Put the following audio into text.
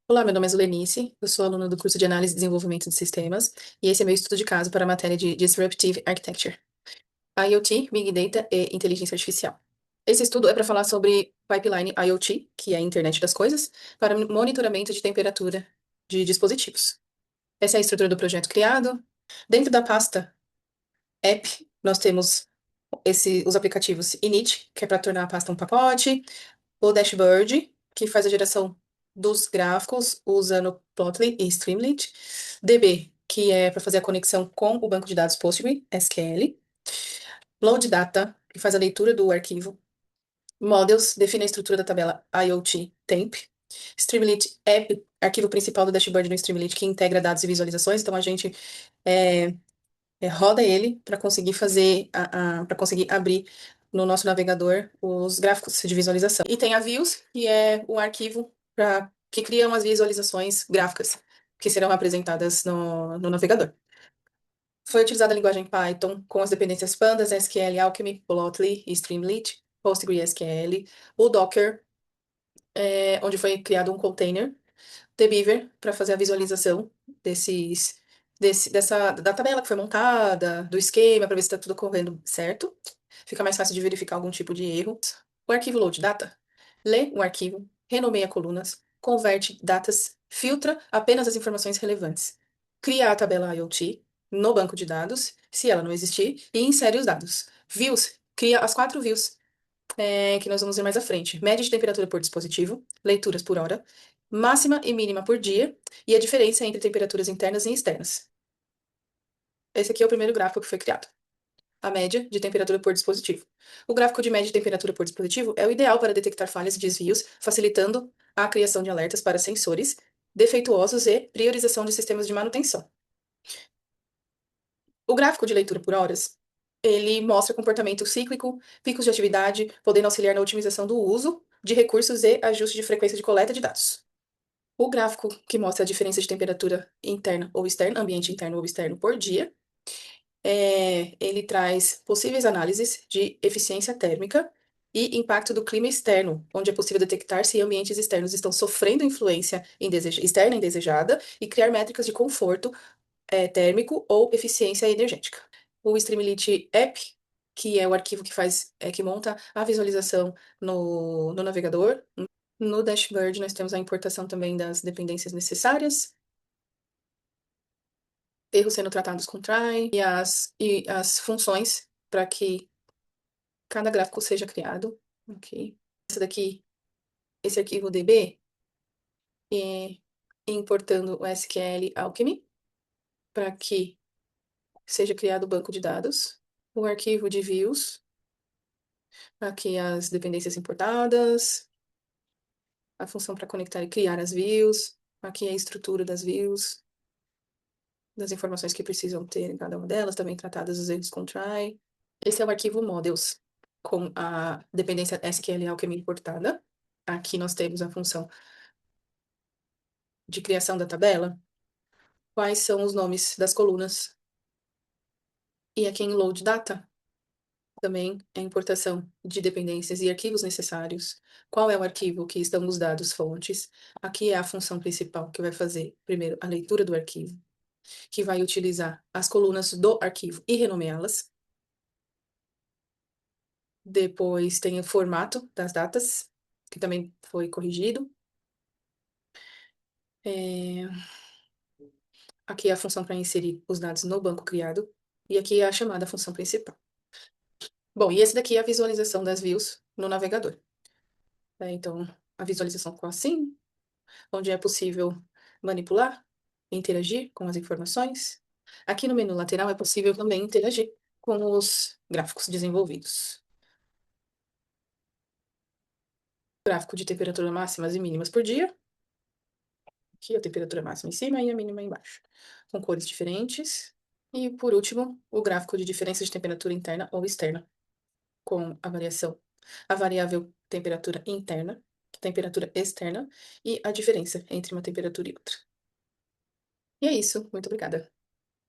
Olá, meu nome é Zulenice, eu sou aluna do curso de Análise e Desenvolvimento de Sistemas, e esse é meu estudo de caso para a matéria de Disruptive Architecture, IoT, Big Data e Inteligência Artificial. Esse estudo é para falar sobre pipeline IoT, que é a Internet das Coisas, para monitoramento de temperatura de dispositivos. Essa é a estrutura do projeto criado. Dentro da pasta App, nós temos os aplicativos init, que é para tornar a pasta um pacote, o dashboard, que faz a geração dos gráficos usando Plotly e Streamlit, DB, que é para fazer a conexão com o banco de dados PostgreSQL, Load Data, que faz a leitura do arquivo, Models, define a estrutura da tabela IoT Temp, Streamlit App, arquivo principal do dashboard do Streamlit, que integra dados e visualizações, então a gente é, roda ele para conseguir fazer para conseguir abrir no nosso navegador os gráficos de visualização. E tem a Views, que é o arquivo que cria umas visualizações gráficas que serão apresentadas no navegador. Foi utilizada a linguagem Python com as dependências Pandas, SQL, Alchemy, Plotly e Streamlit, PostgreSQL, o Docker, onde foi criado um container, The Beaver, para fazer a visualização da tabela que foi montada, do esquema, para ver se está tudo correndo certo. Fica mais fácil de verificar algum tipo de erro. O arquivo load data lê o arquivo, renomeia colunas, converte datas, filtra apenas as informações relevantes, cria a tabela IoT no banco de dados, se ela não existir, e insere os dados. Views, cria as 4 views que nós vamos ver mais à frente. Média de temperatura por dispositivo, leituras por hora, máxima e mínima por dia, e a diferença entre temperaturas internas e externas. Esse aqui é o primeiro gráfico que foi criado. A média de temperatura por dispositivo. O gráfico de média de temperatura por dispositivo é o ideal para detectar falhas e desvios, facilitando a criação de alertas para sensores defeituosos e priorização de sistemas de manutenção. O gráfico de leitura por horas, ele mostra comportamento cíclico, picos de atividade, podendo auxiliar na otimização do uso de recursos e ajuste de frequência de coleta de dados. O gráfico que mostra a diferença de temperatura interna ou externa, ambiente interno ou externo por dia, ele traz possíveis análises de eficiência térmica e impacto do clima externo, onde é possível detectar se ambientes externos estão sofrendo influência externa indesejada e criar métricas de conforto térmico ou eficiência energética. O Streamlit App, que é o arquivo que monta a visualização no navegador. No dashboard, nós temos a importação também das dependências necessárias, erros sendo tratados com try e as funções para que cada gráfico seja criado. Ok. Esse arquivo DB, é importando o SQL Alchemy para que seja criado o banco de dados. O arquivo de views, aqui as dependências importadas, a função para conectar e criar as views, aqui a estrutura das views, das informações que precisam ter em cada uma delas, também tratadas os erros com try. Esse é o arquivo models, com a dependência SQL Alchemy importada. Aqui nós temos a função de criação da tabela, quais são os nomes das colunas. E aqui em load data, também é a importação de dependências e arquivos necessários. Qual é o arquivo que estão os dados fontes? Aqui é a função principal que vai fazer, primeiro, a leitura do arquivo, que vai utilizar as colunas do arquivo e renomeá-las. Depois tem o formato das datas, que também foi corrigido. É, Aqui é a função para inserir os dados no banco criado. E aqui é a chamada função principal. Bom, e esse daqui é a visualização das views no navegador. Então, a visualização ficou assim, onde é possível manipular, interagir com as informações. Aqui no menu lateral é possível também interagir com os gráficos desenvolvidos. Gráfico de temperatura máximas e mínimas por dia. Aqui a temperatura máxima em cima e a mínima embaixo, com cores diferentes. E, por último, o gráfico de diferença de temperatura interna ou externa, com a variável temperatura interna, temperatura externa e a diferença entre uma temperatura e outra. E é isso. Muito obrigada.